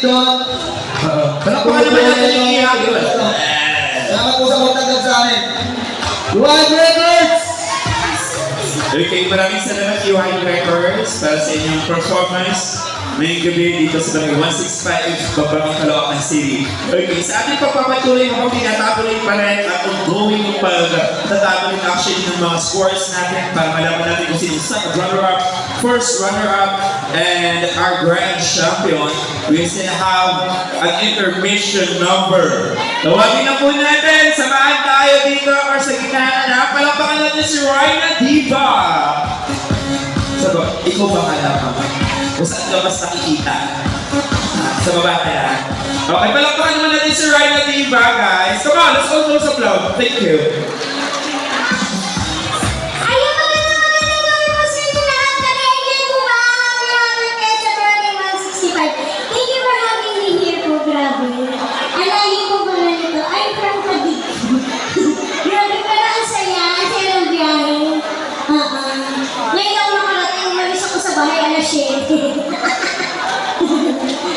Lindon. Palakpakan naman natin yung ihagol. Salamat po sa pagtanggap sa amin. Wild Records! Okay, maraming salamat Wild Records para sa inyong performance ngayong gabi dito sa Barangay 165, Babang Caloocan City. Okay, sa ating pagpapatuloy mo kami natatuloy pa rin at ongoing yung pagtatabuloy actually ng mga scores natin para malaman natin kung sino sa runner-up, first runner-up, and our grand champion. We still have an intermission number. Tawagin na po natin, samahan tayo dito or sa gitna na palakpakan natin si Rhina Diva. Sabi, ikaw ba kalaman? Kung saan ka mas nakikita? Sa baba kaya? Okay, palakpakan naman natin si Rhina Diva, guys. Come on, let's all close up loud. Thank you.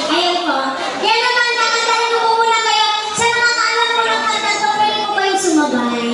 Ayun po. Kaya naman, nakatanong ko muna kayo sa nakakaalam ko ng kanta ko, pwede ko ba yung sumabay?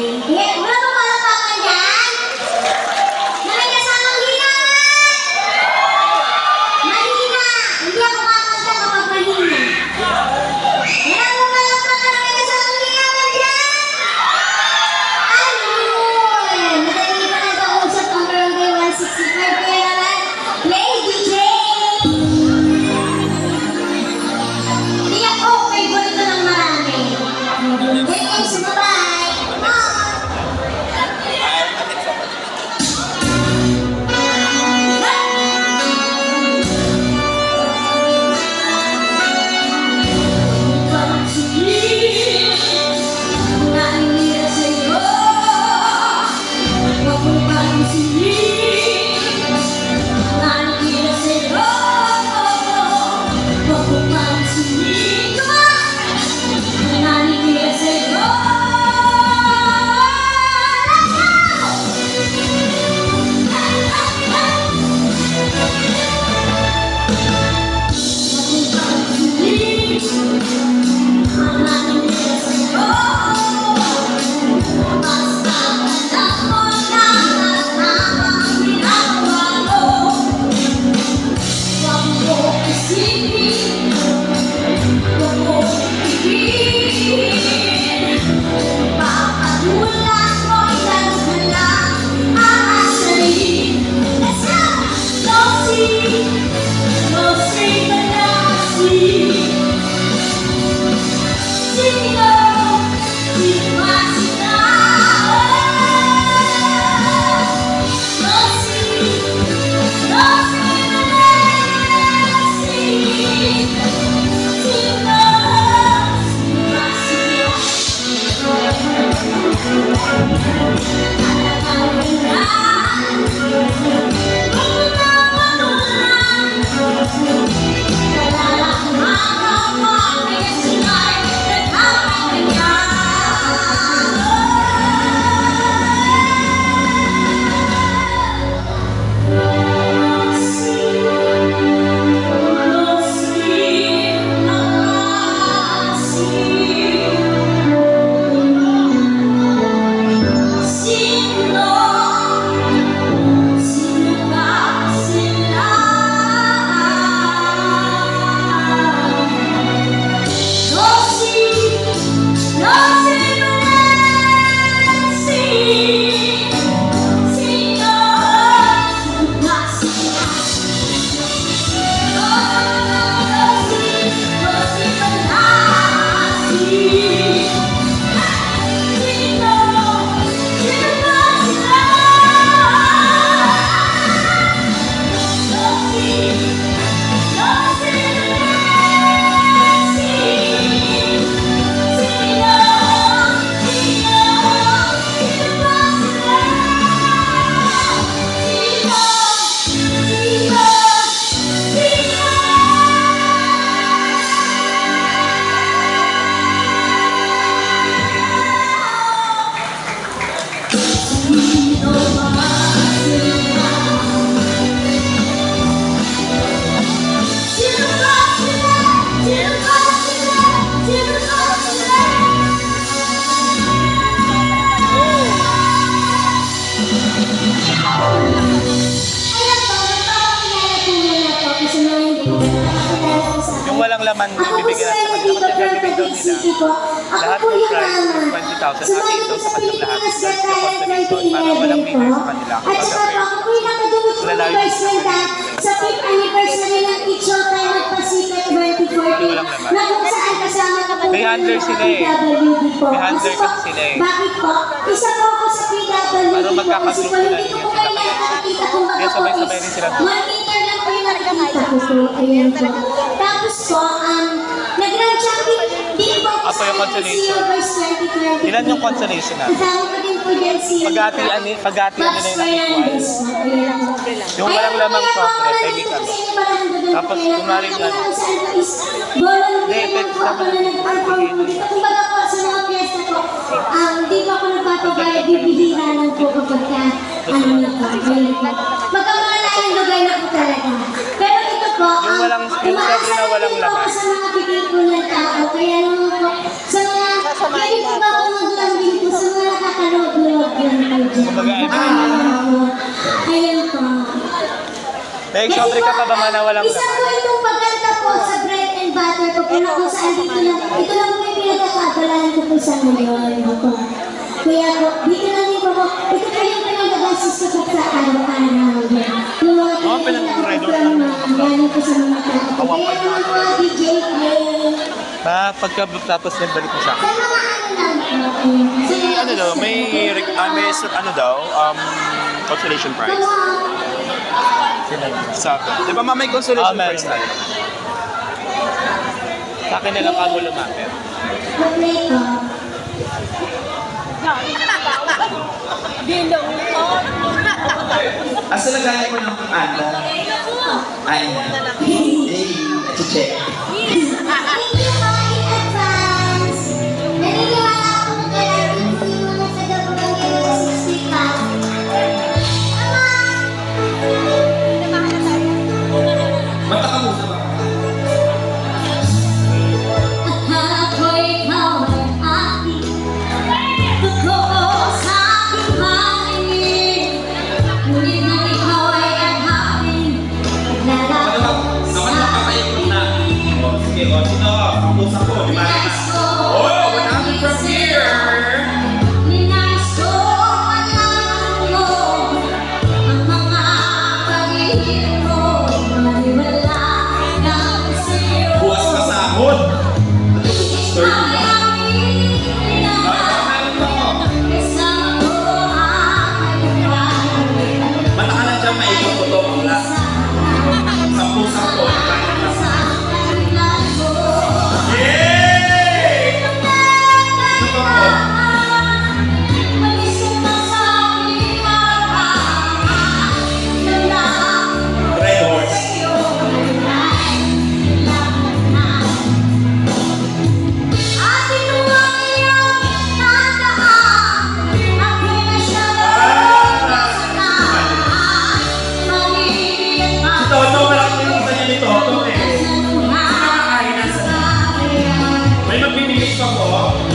makakilala ko sa Yung walang laman, Ako po bibigyan sir, natin. nandito Kasi from gagawin daw Taguig nila. City po. Ako Lahat po ng yung price, mama. 20,000. Sumali Ito po sa sa kanilang lahat. Pilipinas That's Got yung Talent consolation. Para walang 2011 po. winners sa kanila. At saka po, ako po yung nakadubot po ng Vice Ganda sa 5th anniversary ng It's Showtime at Pacific 2014 na kung saan kasama na po May handler sila eh. PWD po. May handler Kasi po, kasi sila eh. bakit po? Isa po ako sa PWD Para po. Kasi magkakagroup po, na hindi rin ko yun po sila. kayo nakakita kung Kaya baka po sabay-sabay rin sila. monitor lang po yung nakikita ko po. Ayan po. Tapos po, nag-grand champion din po ako Ako yung sa consolation. Silver's 2020. Ilan yung consolation natin? Kasama ko din po dyan si Pagati-ano na Max yung Fernandez. equal. Ayan po. Yung walang lamang soft red, pegi ka. Tapos, kunwari yan. Hindi, pwede ako na nag-perform po dito. Kumbaga po sa mga fiesta po, hindi po ako nagpapabayad, bibihira lang po kapag ka, ano na po, ayun po. Magkamalaking lugar na po talaga. Pero ito po, Yung walang- yung sabi na walang umaasa laman. po sa mga bibig po ng tao. Kaya naman po, sa mga, pwede po ba ako maglambing po sa mga nakakalob-lob yan po dyan. Kumbaga, Ayun po. May sobre ka pa ba man na walang Isa po laman? itong pagkanta po sa bread and butter ko po na kung saan ito lang po yung pinagkakabalahan ko po sa ngayon. Ako. Kaya po, dito lang din po, ito po yung pinag-agasis ko po sa araw-araw. Yung mga pinag-agasis galing po sa mga tao. Kaya naman po, DJ Play. Pagkatapos na balik mo sa akin. Sa mga ano lang po. Ano daw, may ano daw, consolation prize. Sa akin. Di ba may consolation meron. prize tayo? Sa akin na lang kamo lumapit. Mag-play ko. Asa lagay mo ng ano? Ay, check. Thank you po in advance. Naniniwala ako magkalating po yung mga taga-barangay na 60 pa. Mata ka muna ba? Ako'y ikaw ay aking totoo sa aking paningin. Ngunit nang ikaw ay aking naglalaro sa Naman na. Sige, sino ka? Ang pusa ko, di ba? nais ko. Oh, what happened from here? Ninais ko malaman mo ang mga paghihirap mo. Maniwala lang sa'yo. Buwas ka sa ahon. Mata ka lang dyan, maikot ko to ang last. Sa pusa ko, di ba? Yay! Sino ko? Red horse. Ito, malaki yung isa niya nito. Ito eh. Nakakain sa may magbibigay pa po.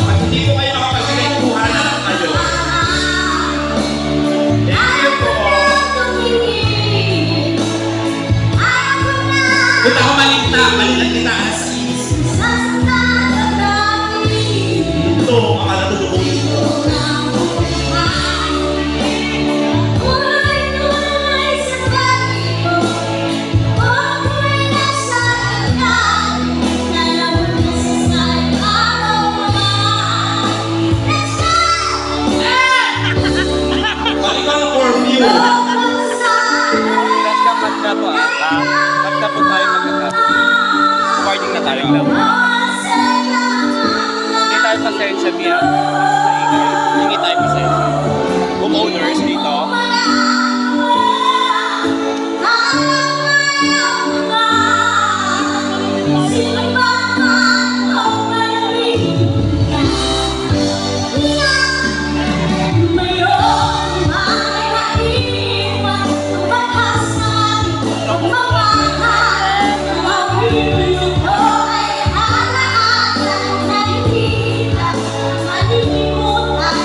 At hindi po kayo nakapagbigay, kuha na lang kayo. Thank you po. Kita ko malinta. Malinta kita alas sa isip. Ito, makalatulungin mo. Balik ko ng core view. Ilan ka magka po magka po tayo magka. Recording na tayo lang. Hindi tayo pasensya, Mia. Hindi tayo pasensya. Homeowners dito. Malilimutan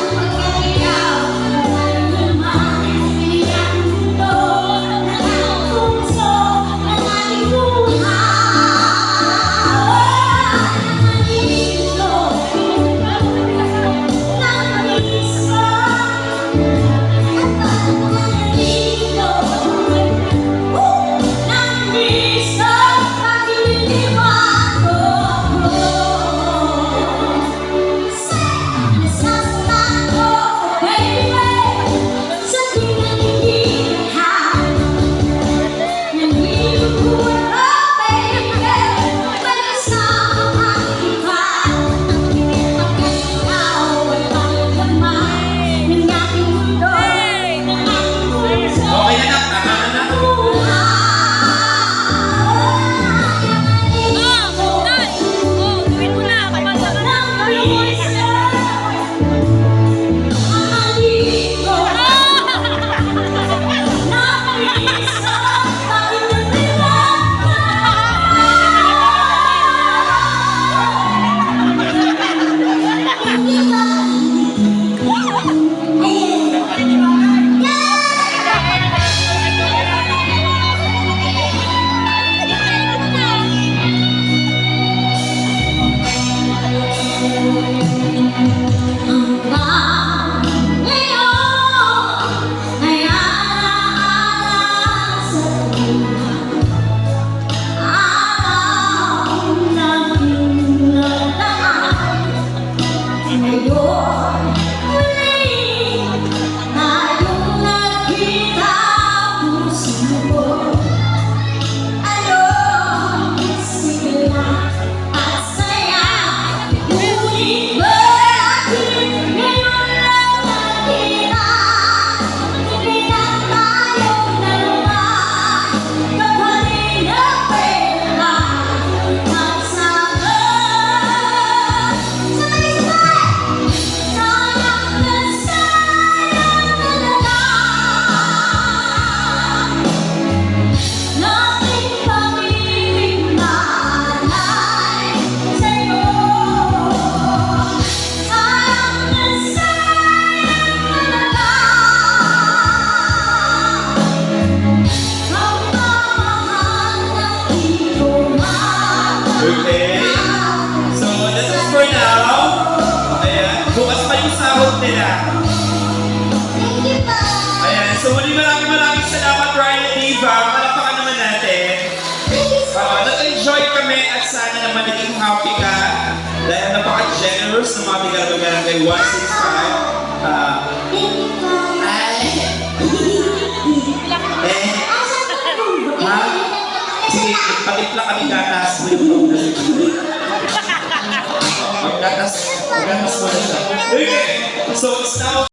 Okay? So, this is for now. Ayan. Bukas pa yung sahod nila. Thank you po. Ayan. So, maraming salamat, Ryan and Eva. Malapakan naman natin. Nag-enjoy kami at sana naman naging happy ka dahil napaka-generous ng mga Bigarang kay 165. Thank you po. Ha? Sige, patimpla kami gatas mo yung Maggatas mo na siya. Okay, so it's now